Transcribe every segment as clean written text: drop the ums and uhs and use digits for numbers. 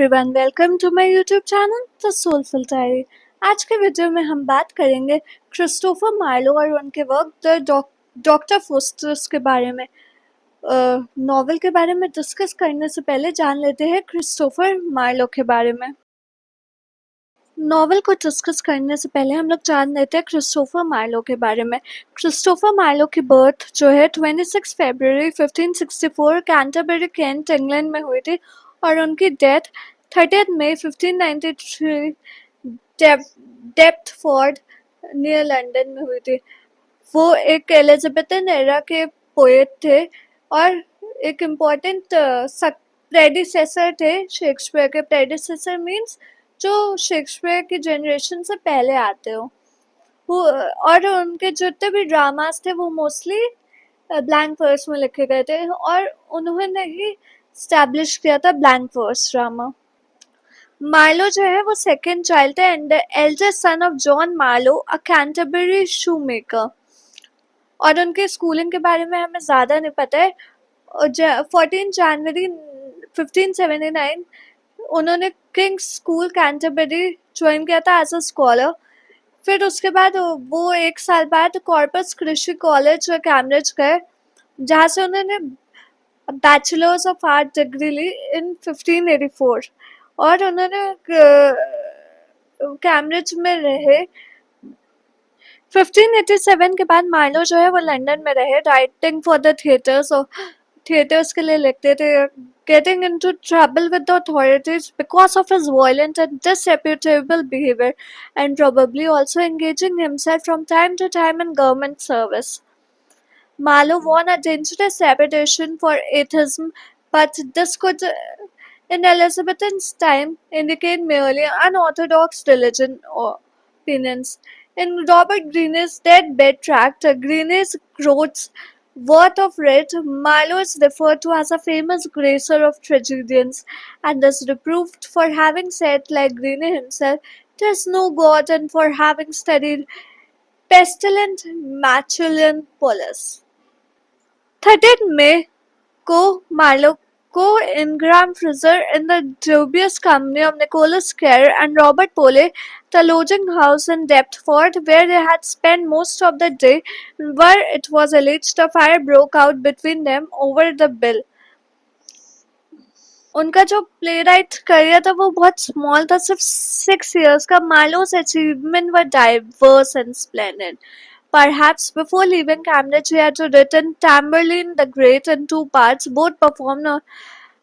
Everyone, welcome to my YouTube channel the soulful diary. आज के video में हम बात करेंगे क्रिस्टोफर मार्लो और उनके वर्क द डॉक्टर फोस्टस के बारे में। नॉवेल के बारे में डिस्कस करने से पहले जान लेते हैं क्रिस्टोफर मार्लो के बारे में। नॉवेल को डिस्कस करने से पहले हम लोग जान लेते हैं क्रिस्टोफर मार्लो के बारे में। क्रिस्टोफर मार्लो की बर्थ जो है 26 फरवरी 1564 कैंटरबरी केंट इंग्लैंड में हुई थी और उनकी डेथ 30 मई 1593 डेप्टफोर्ड नियर लंदन में हुई थी। वो एक एलिजाबेथन एरा के पोएट थे और एक इम्पोर्टेंट प्रेडिसेसर थे। शेक्सपियर के प्रेडिसेसर मीन्स जो शेक्सपियर की जनरेशन से पहले आते हो वो, और उनके जितने भी ड्रामास थे वो मोस्टली ब्लैंक वर्स में लिखे गए थे और उन्होंने ही स्टैब्लिश किया था ब्लैंक वर्स ड्रामा। मार्लो जो है वो सेकंड चाइल्ड थे and elder son of John Marlowe, a Canterbury shoe maker. और उनके स्कूलिंग के बारे में हमें ज़्यादा नहीं पता है। 14 जनवरी 1579 उन्होंने किंग्स स्कूल कैंटरबरी ज्वाइन किया था एज अ स्कॉलर। फिर उसके बाद वो एक साल बाद कॉर्पस क्रिस्टी कॉलेज कैम्ब्रिज गए, जहाँ से उन्होंने बैचलर्स ऑफ आर्ट डिग्री ली इन 1584 और उन्होंने कैम्ब्रिज में रहे। 1587 के बाद मार्लो जो है वो लंदन में रहे, राइटिंग फॉर द थिएटर्स और थिएटर्स के लिए लिखते थे। Getting into trouble with the authorities because of his violent and disreputable behavior, and probably also engaging himself from time to time in government service. Marlowe won a dangerous reputation for atheism, but this could, in Elizabethan's time, indicate merely unorthodox religion or opinions. In Robert Greene's Dead-Bed Tract, Greene's Groats Worth of Writ, Marlowe is referred to as a famous gracer of tragedians, and is reproved for having said, like Greene himself, "There is no God," and for having studied pestilent Machiavellian polis. 30 May को Marlowe को Ingram Fraser in the dubious company of Nicholas Kerr and Robert Pole, the lodging house in Deptford, where they had spent most of the day, where it was alleged a fire broke out between them over the bill. उनका जो play right career था वो बहुत small था, सिर्फ 6 years का। Marlowe's achievement were diverse and splendid. Perhaps before leaving Cambridge, he had written Tamburlaine the Great in 2 parts, both performed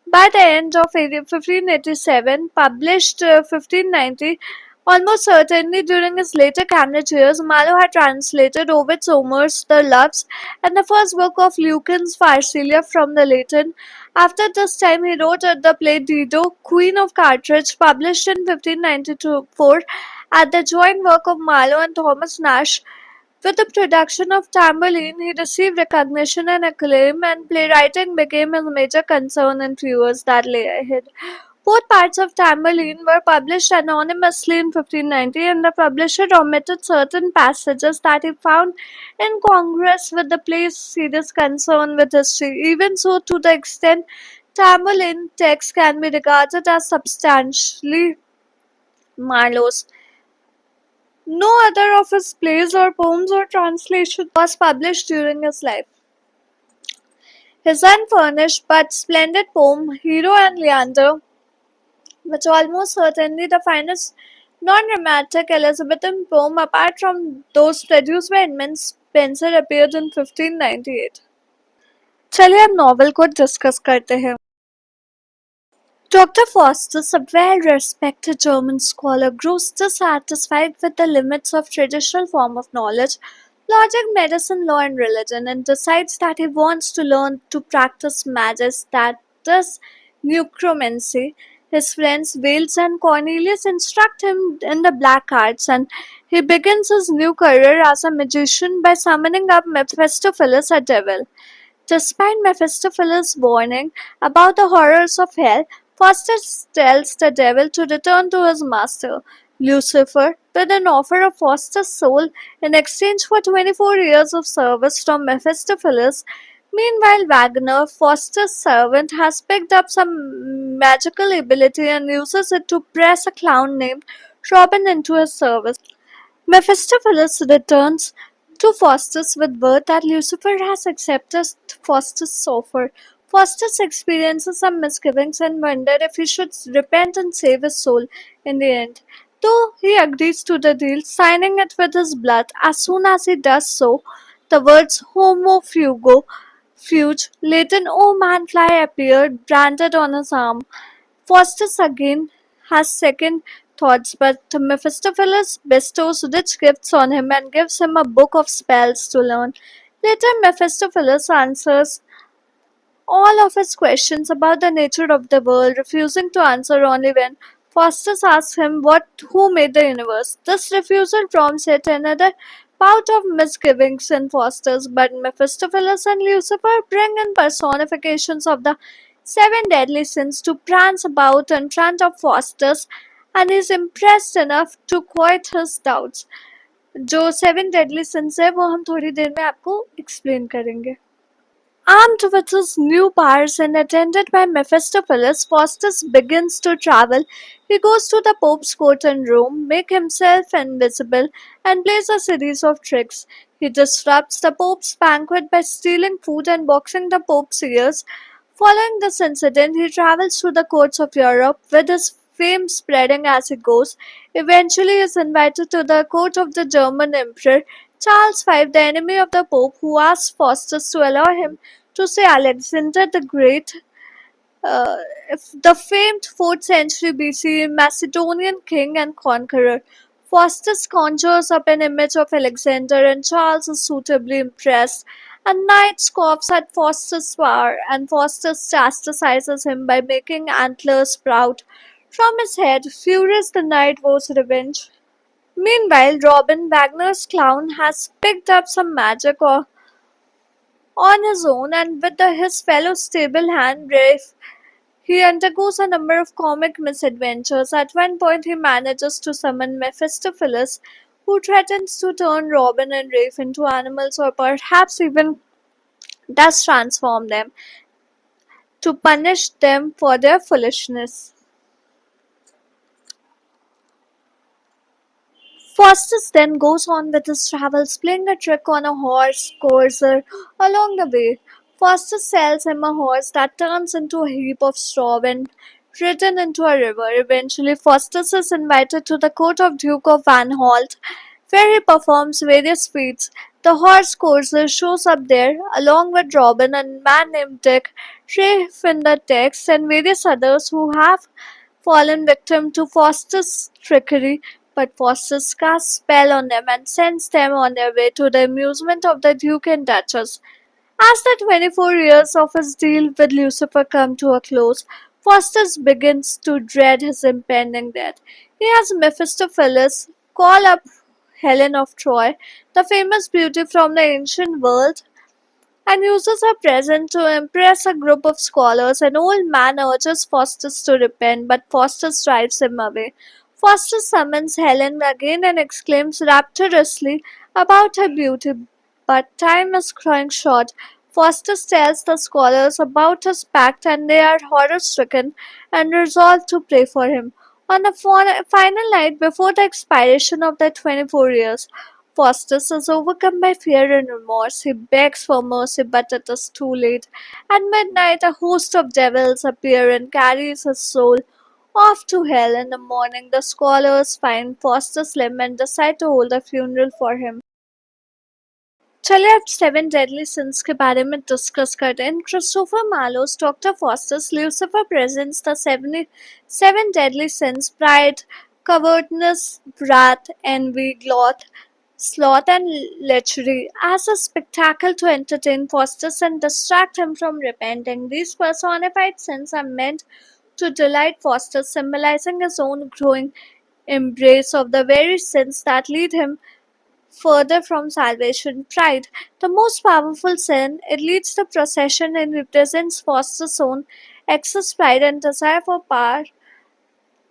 by the end of 1587, published 1590. Almost certainly during his later Cambridge years, Marlowe had translated Ovid's Homer's The Loves and the first book of Lucan's Pharsalia from the Latin. After this time, he wrote the play Dido, Queen of Carthage, published in 1594 at the joint work of Marlowe and Thomas Nash. With the production of Tamburlaine, he received recognition and acclaim, and playwriting became his major concern in few years that lay ahead. Both parts of Tamburlaine were published anonymously in 1590, and the publisher omitted certain passages that he found incongruous with the play's serious concern with history. Even so, to the extent Tamburlaine text can be regarded as substantially Marlowe's, no other of his plays or poems or translation was published during his life. His unfurnished but splendid poem, Hero and Leander, which almost certainly the finest non-dramatic Elizabethan poem apart from those produced by Edmund Spenser, appeared in 1598. चलिए अब novel को discuss करते हैं। Dr. Faustus, a well-respected German scholar, grows dissatisfied with the limits of traditional form of knowledge, logic, medicine, law, and religion, and decides that he wants to learn to practice magic, that is, necromancy. His friends Wales and Cornelius instruct him in the black arts, and he begins his new career as a magician by summoning up Mephistopheles, a devil. Despite Mephistopheles' warning about the horrors of hell, Faustus tells the devil to return to his master, Lucifer, with an offer of Faustus' soul in exchange for 24 years of service from Mephistopheles. Meanwhile, Wagner, Faustus' servant, has picked up some magical ability and uses it to press a clown named Robin into his service. Mephistopheles returns to Faustus with word that Lucifer has accepted Faustus' offer. Faustus experiences some misgivings and wonders if he should repent and save his soul in the end. Though he agrees to the deal, signing it with his blood, as soon as he does so, the words Homo Fugo, Fuge, Latin O man fly appeared branded on his arm. Faustus again has second thoughts, but Mephistopheles bestows rich gifts on him and gives him a book of spells to learn. Later, Mephistopheles answers all of his questions about the nature of the world, refusing to answer only when Faustus asks him who made the universe. This refusal prompts yet another bout of misgivings in Faustus, but Mephistopheles and Lucifer bring in personifications of the seven deadly sins to prance about in front of Faustus, and is impressed enough to quiet his doubts. जो seven deadly since है वो हम थोड़ी देर में आपको explain करेंगे. Armed with his new powers and attended by Mephistopheles, Faustus begins to travel. He goes to the Pope's court in Rome, makes himself invisible, and plays a series of tricks. He disrupts the Pope's banquet by stealing food and boxing the Pope's ears. Following this incident, he travels through the courts of Europe, with his fame spreading as he goes. Eventually, he is invited to the court of the German Emperor Charles V, the enemy of the Pope, who asks Faustus to allow him to say Alexander the Great, uh, the famed 4th century BC Macedonian king and conqueror. Faustus conjures up an image of Alexander, and Charles is suitably impressed. A knight scoffs at Faustus' power, and Faustus chastises him by making antlers sprout from his head. Furious, the knight vows revenge. Meanwhile, Robin, Wagner's clown, has picked up some magic on his own, and with his fellow stable hand Rafe, he undergoes a number of comic misadventures. At one point, he manages to summon Mephistopheles, who threatens to turn Robin and Rafe into animals or perhaps even does transform them to punish them for their foolishness. Faustus then goes on with his travels, playing a trick on a horse courser along the way. Faustus sells him a horse that turns into a heap of straw when ridden into a river. Eventually, Faustus is invited to the court of Duke of Anhalt, where he performs various feats. The horse courser shows up there, along with Robin, a man named Dick, Rafe in the text, and various others who have fallen victim to Faustus' trickery, but Faustus casts spell on them and sends them on their way to the amusement of the Duke and Duchess. As the 24 years of his deal with Lucifer come to a close, Faustus begins to dread his impending death. He has Mephistopheles call up Helen of Troy, the famous beauty from the ancient world, and uses her presence to impress a group of scholars. An old man urges Faustus to repent, but Faustus drives him away. Faustus summons Helen again and exclaims rapturously about her beauty, but time is growing short. Faustus tells the scholars about his pact, and they are horror-stricken and resolve to pray for him. On the final night before the expiration of the 24 years, Faustus is overcome by fear and remorse. He begs for mercy, but it is too late. At midnight, a host of devils appear and carries his soul off to hell. In the morning, the scholars find Faustus' limb and decide to hold a funeral for him. चलिए अब seven deadly since के बारे में discuss करते हैं. Christopher Marlowe's doctor Faustus Lucifer presents the seven deadly sins: pride, covetousness, wrath, envy, sloth, and lechery as a spectacle to entertain Faustus and distract him from repenting. These personified sins are meant to delight Faustus, symbolizing his own growing embrace of the very sins that lead him further from salvation. Pride, the most powerful sin, it leads the procession and represents Faustus' own excess pride and desire for power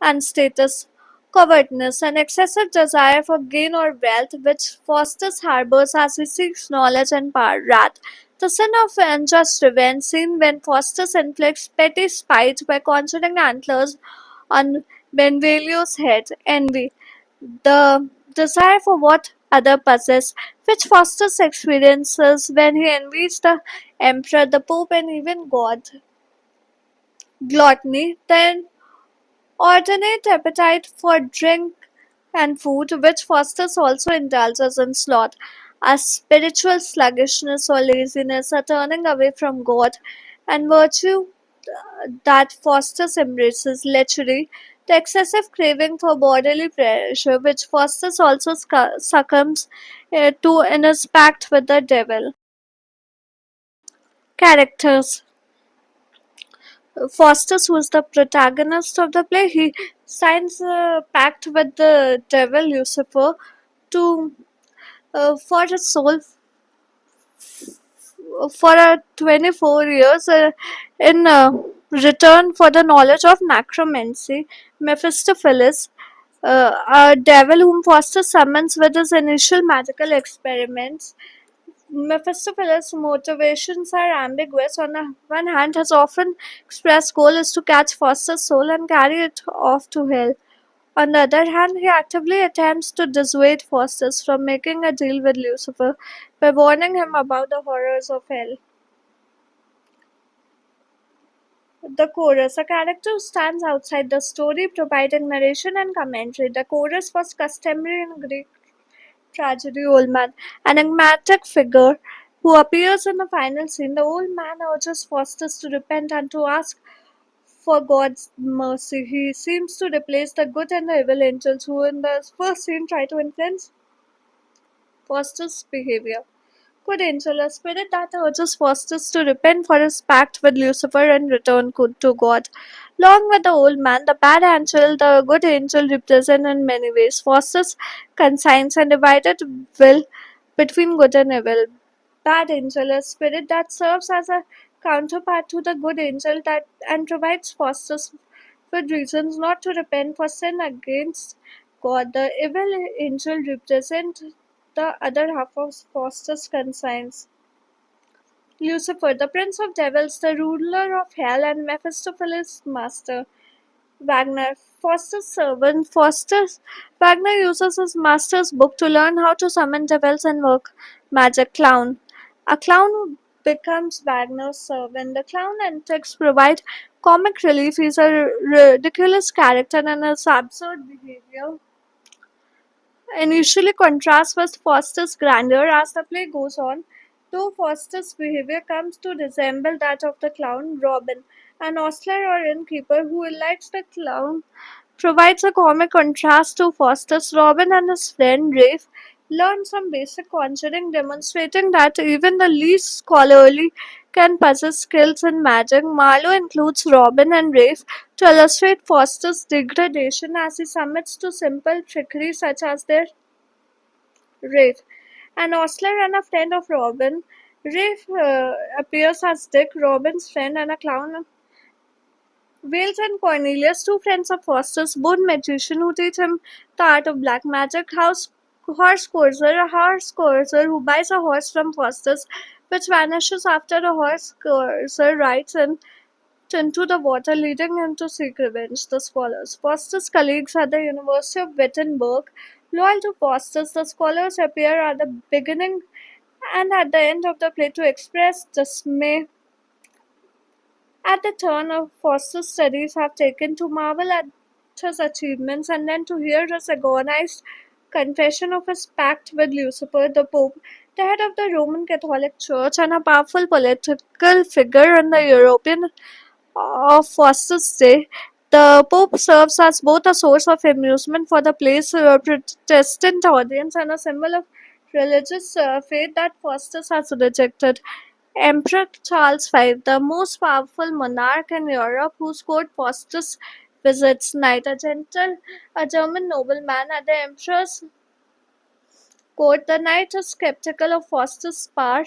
and status. Covetousness, an excessive desire for gain or wealth, which Faustus harbors as he seeks knowledge and power. Wrath, The sin of unjust revenge, seen when Faustus inflicts petty spite by conjuring antlers on Benvolio's head, envy, the desire for what other possess, which Faustus experiences when he envies the emperor, the pope, and even God. Gluttony, then ordinate appetite for drink and food, which Faustus also indulges in sloth, a spiritual sluggishness or laziness, a turning away from God, and virtue that Faustus embraces, lechery, the excessive craving for bodily pleasure, which Faustus also succumbs to in his pact with the devil. Characters: Faustus, who is the protagonist of the play, he signs a pact with the devil Lucifer to for his soul for 24 years in return for the knowledge of necromancy. Mephistopheles, a devil whom Faustus summons with his initial magical experiments. Mephistopheles' motivations are ambiguous. On the one hand, his often expressed goal is to catch Faustus' soul and carry it off to hell. On the other hand, he actively attempts to dissuade Faustus from making a deal with Lucifer by warning him about the horrors of hell. The chorus, a character who stands outside the story, providing narration and commentary. The chorus was customary in Greek tragedy. Old man, an enigmatic figure who appears in the final scene. The old man urges Faustus to repent and to ask for God's mercy. He seems to replace the good and the evil angels who in the first scene try to influence Faustus' behavior. Good angel, a spirit that urges Faustus to repent for his pact with Lucifer and return to God. Along with the old man, the bad angel, the good angel represent in many ways Faustus' conscience and divided will between good and evil. Bad angel, a spirit that serves as a counterpart to the good angel that and provides Faustus with reasons not to repent for sin against God. The evil angel represents the other half of Faustus' conscience. Lucifer, the prince of devils, the ruler of hell, and Mephistopheles' master. Wagner, Faustus' servant. Faustus Wagner uses his master's book to learn how to summon devils and work magic. Clown, a clown who becomes Wagner's servant. The clown antics provide comic relief. He's a ridiculous character and his absurd behavior initially contrasts with Faustus' grandeur as the play goes on, though Faustus' behavior comes to resemble that of the clown Robin, an ostler or innkeeper who likes the clown, provides a comic contrast to Faustus. Robin and his friend Rafe learn some basic conjuring, demonstrating that even the least scholarly can possess skills in magic. Marlowe includes Robin and Rafe to illustrate Faustus' degradation as he submits to simple trickery such as their Rafe, an ostler and a friend of Robin. Rafe appears as Dick, Robin's friend, and a clown. Wales and Cornelius, two friends of Faustus, both magicians who teach him the art of black magic. Horse courser, a horse courser who buys a horse from Faustus, which vanishes after the horse courser rides into the water, leading him to seek revenge. The scholars, Faustus' colleagues at the University of Wittenberg, loyal to Faustus, the scholars appear at the beginning and at the end of the play to express dismay at the turn of Faustus' studies have taken, to marvel at his achievements, and then to hear his agonized confession of his pact with Lucifer, the Pope, the head of the Roman Catholic Church and a powerful political figure in the European of Faustus' day. The Pope serves as both a source of amusement for the play's Protestant audience and a symbol of religious faith that Faustus has rejected. Emperor Charles V, the most powerful monarch in Europe, whose court Faustus visits night, a German nobleman at the emperor's court. The knight is skeptical of Faustus' power,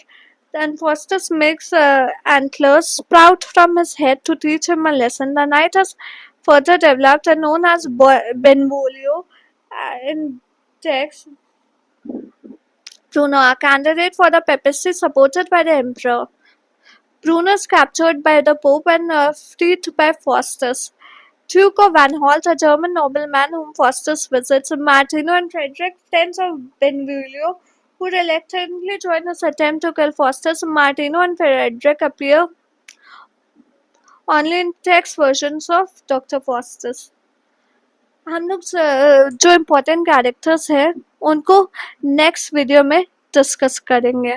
and Faustus makes antlers sprout from his head to teach him a lesson. The knight has further developed and known as Benvolio in text. Bruno, a candidate for the papacy supported by the emperor. Bruno is captured by the Pope and freed by Faustus. Duke of Anhalt, a German nobleman whom Faustus visits, Martino and Frederick, friends of Benvolio, who reluctantly join his attempt to kill Faustus. Martino and Frederick appear only in text versions of Dr. Faustus. हम लोग जो important characters हैं उनको next video में discuss करेंगे.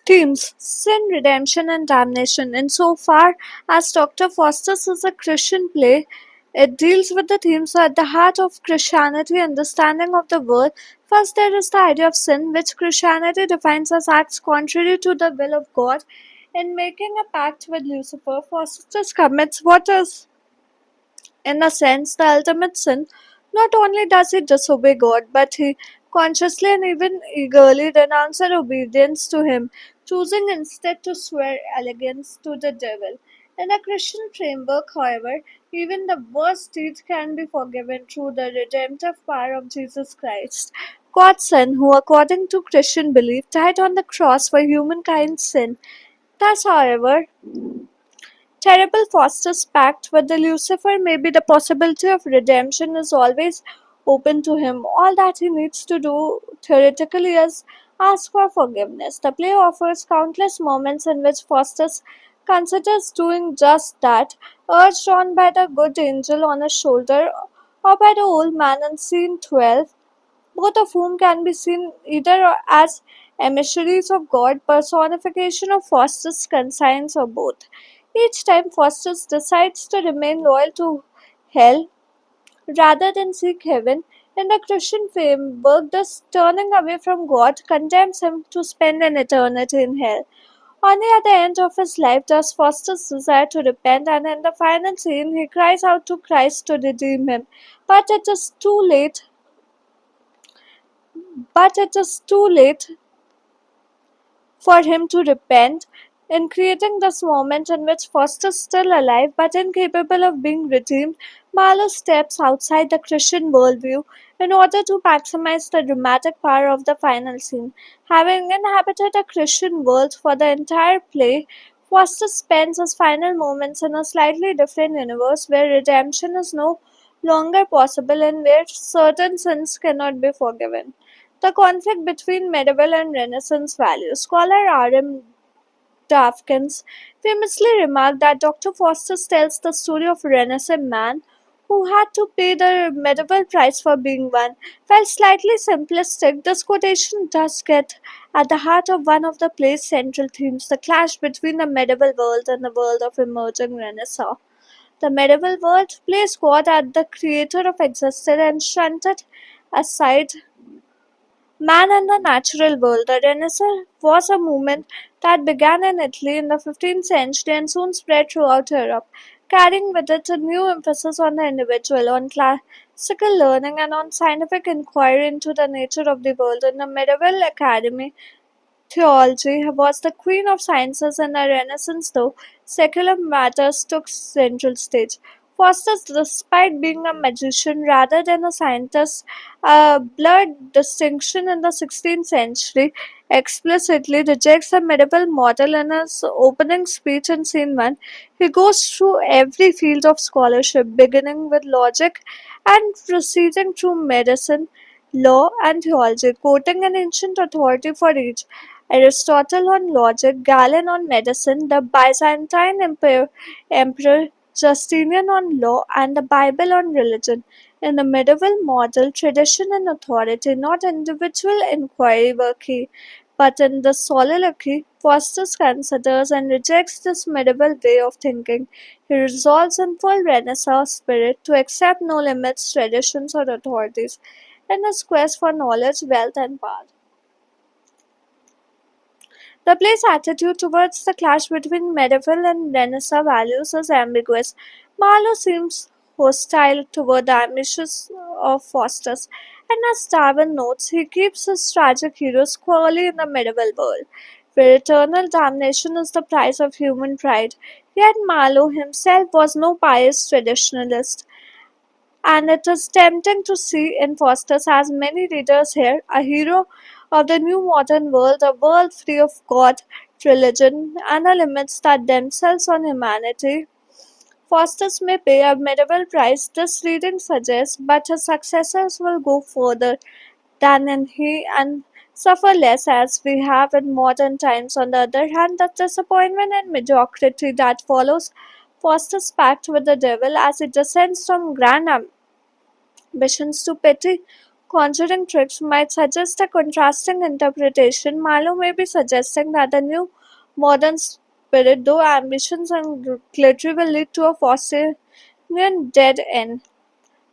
Themes: sin, redemption, and damnation. Insofar as Dr. Faustus is a Christian play, it deals with the themes at the heart of Christianity understanding of the world. First, there is the idea of sin, which Christianity defines as acts contrary to the will of God. In making a pact with Lucifer, Faustus commits what is, in a sense, the ultimate sin. Not only does he disobey God, but he consciously and even eagerly renounces obedience to him, choosing instead to swear allegiance to the devil. In a Christian framework, however, even the worst deeds can be forgiven through the redemptive power of Jesus Christ, God's Son, who, according to Christian belief, died on the cross for humankind's sin. Thus, however, terrible Faustus' pact with the Lucifer may be the possibility of redemption is always open to him. All that he needs to do theoretically is ask for forgiveness. The play offers countless moments in which Faustus considers doing just that, urged on by the good angel on his shoulder or by the old man in scene 12, both of whom can be seen either as emissaries of God, personification of Faustus' conscience, or both. Each time Faustus decides to remain loyal to hell rather than seek heaven. In the Christian framework, thus turning away from God condemns him to spend an eternity in hell. Only at the end of his life does Faustus desire to repent, and in the final scene he cries out to Christ to redeem him. But it is too late. But it is too late for him to repent. In creating this moment in which Faustus is still alive but incapable of being redeemed, Marlowe steps outside the Christian worldview in order to maximize the dramatic power of the final scene. Having inhabited a Christian world for the entire play, Faustus spends his final moments in a slightly different universe where redemption is no longer possible and where certain sins cannot be forgiven. The conflict between medieval and Renaissance values. Scholar R.M. Dawkins famously remarked that Dr. Faustus tells the story of a Renaissance man who had to pay the medieval price for being one. While slightly simplistic, this quotation does get at the heart of one of the play's central themes, the clash between the medieval world and the world of emerging Renaissance. The medieval world placed God as the creator of existence and shunted aside man and the natural world. The Renaissance was a movement that began in Italy in the 15th century and soon spread throughout Europe, carrying with it a new emphasis on the individual, on classical learning, and on scientific inquiry into the nature of the world. In the medieval academy, theology was the queen of sciences in the Renaissance, though secular matters took central stage. Faustus, despite being a magician rather than a scientist, a blurred distinction in the 16th century, explicitly rejects the medieval model in his opening speech in Scene 1. He goes through every field of scholarship, beginning with logic and proceeding through medicine, law, and theology, quoting an ancient authority for each. Aristotle on logic, Galen on medicine, the Byzantine Emperor Justinian on law, and the Bible on religion. In the medieval model, tradition and authority, not individual inquiry, were key. But in the soliloquy, Faustus considers and rejects this medieval way of thinking. He resolves in full Renaissance spirit to accept no limits, traditions, or authorities in his quest for knowledge, wealth, and power. The play's attitude towards the clash between medieval and Renaissance values is ambiguous. Marlowe seems hostile toward the ambitions of Faustus, and as Darwin notes, he keeps his tragic heroes squarely in the medieval world, where eternal damnation is the price of human pride. Yet Marlowe himself was no pious traditionalist. And it is tempting to see in Faustus, as many readers here, a hero of the new modern world, a world free of God, religion, and the limits that themselves on humanity. Faustus may pay a medieval price, this reading suggests, but his successors will go further than in he and suffer less as we have in modern times. On the other hand, the disappointment and mediocrity that follows Faustus' pact with the devil as it descends from grand ambitions to petty conjuring tricks might suggest a contrasting interpretation. Marlowe may be suggesting that the new modern spirit, though ambitions and glittery, will lead to a Faustian dead end.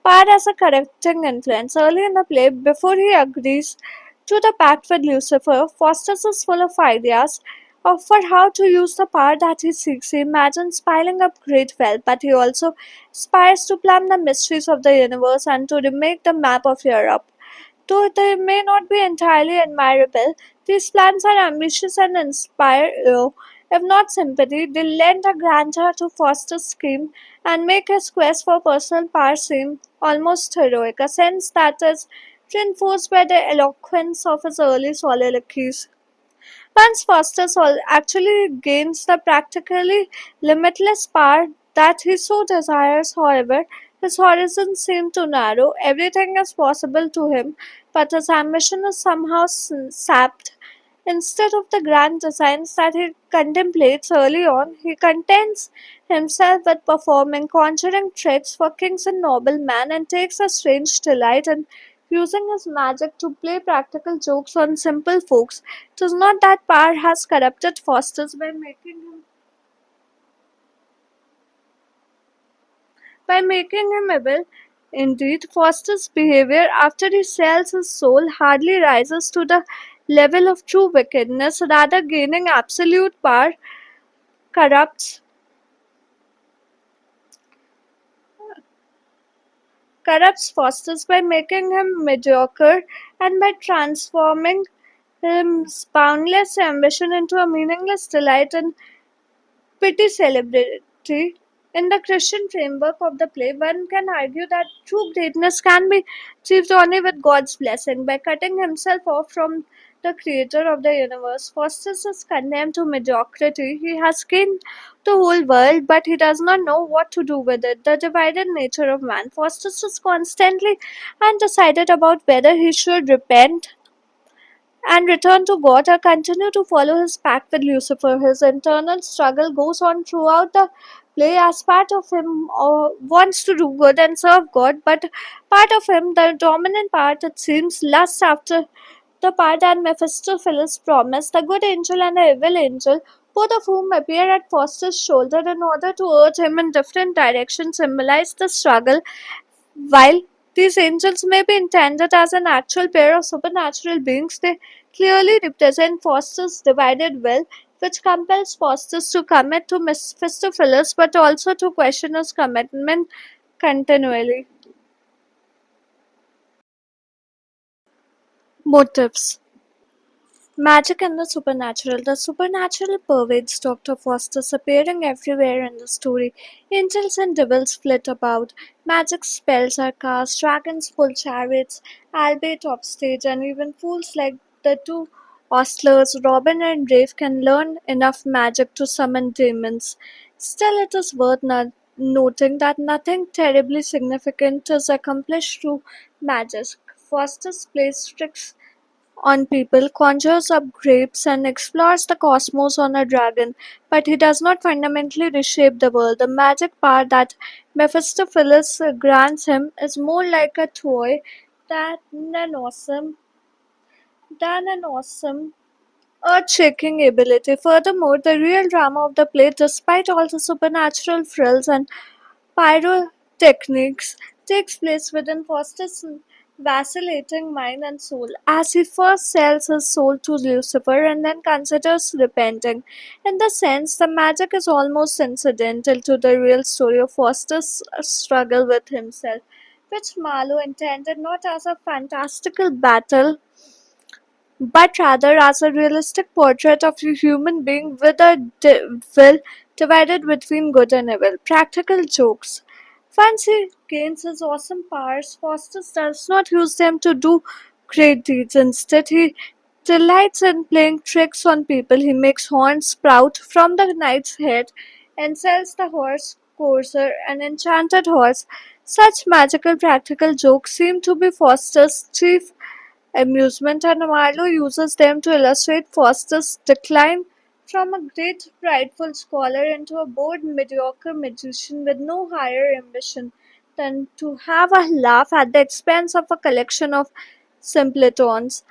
Part as a correcting influence. Early in the play, before he agrees to the pact with Lucifer, Faustus is full of ideas for how to use the power that he seeks. He imagines piling up great wealth, but he also aspires to plumb the mysteries of the universe and to remake the map of Europe. Though they may not be entirely admirable, these plans are ambitious and inspire awe, if not sympathy. They lend a grandeur to Foster's scheme and make his quest for personal power seem almost heroic, a sense that is reinforced by the eloquence of his early soliloquies. Once Faustus actually gains the practically limitless power that he so desires, however, his horizons seem to narrow. Everything is possible to him, but his ambition is somehow sapped. Instead of the grand designs that he contemplates early on, he contents himself with performing conjuring tricks for kings and noblemen and takes a strange delight in using his magic to play practical jokes on simple folks. It is not that power has corrupted Faustus by making him evil. Indeed, Faustus' behavior after he sells his soul hardly rises to the level of true wickedness. Rather, gaining absolute power corrupts corrupts Faustus by making him mediocre and by transforming his boundless ambition into a meaningless delight in petty celebrity. In the Christian framework of the play, one can argue that true greatness can be achieved only with God's blessing. By cutting himself off from the creator of the universe, Faustus is condemned to mediocrity. He has gained the whole world, but he does not know what to do with it. The divided nature of man. Faustus is constantly undecided about whether he should repent and return to God or continue to follow his pact with Lucifer. His internal struggle goes on throughout the play as part of him wants to do good and serve God, but part of him, the dominant part, it seems, lusts after the part that Mephistopheles promised, the good angel and the evil angel, both of whom appear at Faustus' shoulder in order to urge him in different directions, symbolize the struggle. While these angels may be intended as an actual pair of supernatural beings, they clearly represent Faustus' divided will, which compels Faustus to commit to Mephistopheles but also to question his commitment continually. Motives. Magic and the supernatural. The supernatural pervades Dr. Faustus, appearing everywhere in the story. Angels and devils flit about. Magic spells are cast. Dragons pull chariots, albeit offstage, and even fools like the two ostlers, Robin and Brave, can learn enough magic to summon demons. Still, it is worth noting that nothing terribly significant is accomplished through magic. Faustus plays tricks on people, conjures up grapes, and explores the cosmos on a dragon, but he does not fundamentally reshape the world. The magic power that Mephistopheles grants him is more like a toy than an awesome than an awesome earth-shaking ability. Furthermore, the real drama of the play, despite all the supernatural frills and pyrotechnics, takes place within Faustus' vacillating mind and soul, as he first sells his soul to Lucifer and then considers repenting. In the sense, the magic is almost incidental to the real story of Faustus' struggle with himself, which Marlowe intended not as a fantastical battle but rather as a realistic portrait of a human being with a will divided between good and evil. Practical jokes. Once he gains his awesome powers, Faustus does not use them to do great deeds. Instead, he delights in playing tricks on people. He makes horns sprout from the knight's head and sells the horse courser, an enchanted horse. Such magical practical jokes seem to be Faustus' chief amusement, and Marlowe uses them to illustrate Faustus' decline from a great prideful scholar into a bored mediocre magician with no higher ambition than to have a laugh at the expense of a collection of simpletons.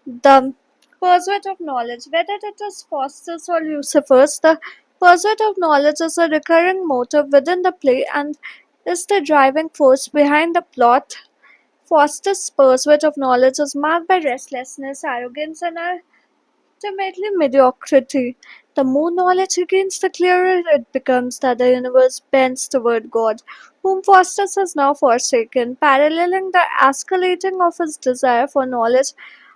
The pursuit of knowledge, whether it is Faustus or Lucifer's, the pursuit of knowledge is a recurring motive within the play and is the driving force behind the plot. Faustus' pursuit of knowledge is marked by restlessness, arrogance, and ultimately mediocrity. The more knowledge he gains, the clearer it becomes that the universe bends toward God, whom Faustus has now forsaken. Paralleling the escalating of his desire for knowledge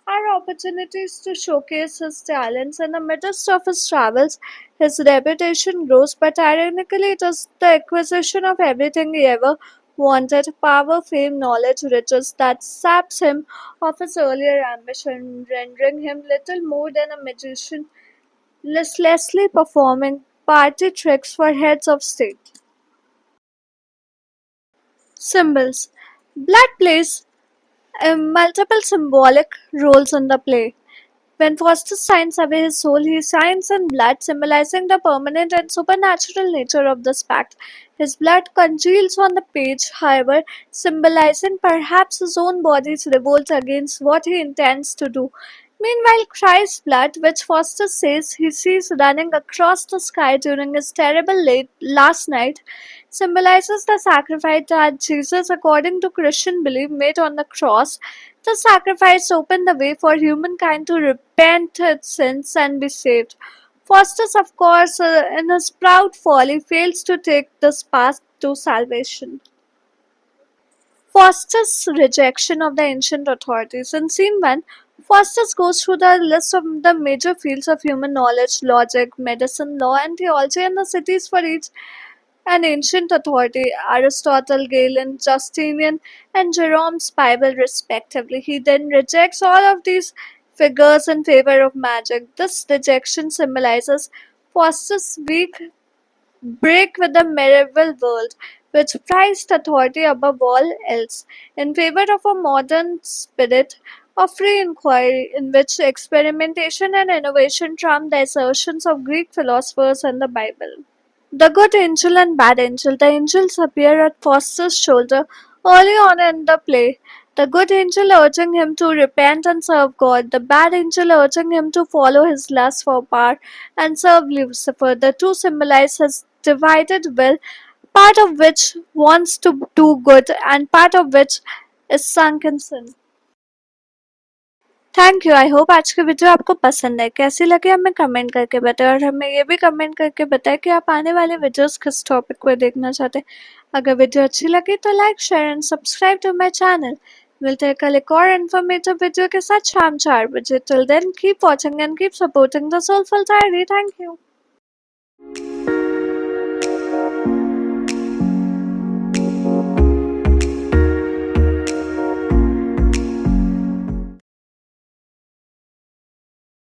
are opportunities to showcase his talents. In the midst of his travels, his reputation grows, but ironically, it is the acquisition of everything he ever wanted power, fame, knowledge, riches that saps him of his earlier ambition, rendering him little more than a magician listlessly performing party tricks for heads of state. Symbols. Blood plays multiple symbolic roles in the play. When Faustus signs away his soul, he signs in blood, symbolizing the permanent and supernatural nature of this pact. His blood congeals on the page, however, symbolizing perhaps his own body's revolt against what he intends to do. Meanwhile, Christ's blood, which Faustus says he sees running across the sky during his terrible last night, symbolizes the sacrifice that Jesus, according to Christian belief, made on the cross. The sacrifice opened the way for humankind to repent its sins and be saved. Faustus, of course, in his proud folly, fails to take this path to salvation. Faustus' rejection of the ancient authorities. In scene 1, Faustus goes through the list of the major fields of human knowledge, logic, medicine, law, and theology, and the cities for each an ancient authority, Aristotle, Galen, Justinian, and Jerome's Bible, respectively. He then rejects all of these figures in favor of magic. This rejection symbolizes Faustus' weak break with the medieval world, which prized authority above all else, in favor of a modern spirit of free inquiry in which experimentation and innovation trump the assertions of Greek philosophers and the Bible. The good angel and bad angel. The angels appear at Faustus' shoulder early on in the play. The good angel urging him to repent and serve God. The bad angel urging him to follow his lust for power and serve Lucifer. The two symbolize his divided will, part of which wants to do good and part of which is sunk in sin. Thank you. I hope आज की video आपको पसंद है। कैसी लगी हमें comment करके बताएं और हमें ये भी कमेंट करके बताएं कि आप आने वाले वीडियोस किस टॉपिक पर देखना चाहते हैं। अगर वीडियो अच्छी लगी तो like share and subscribe to my channel. मिलते हैं कल एक और इन्फॉर्मेटिव वीडियो के साथ शाम 4 बजे। Till then keep watching and keep supporting the soulful diary. Thank you.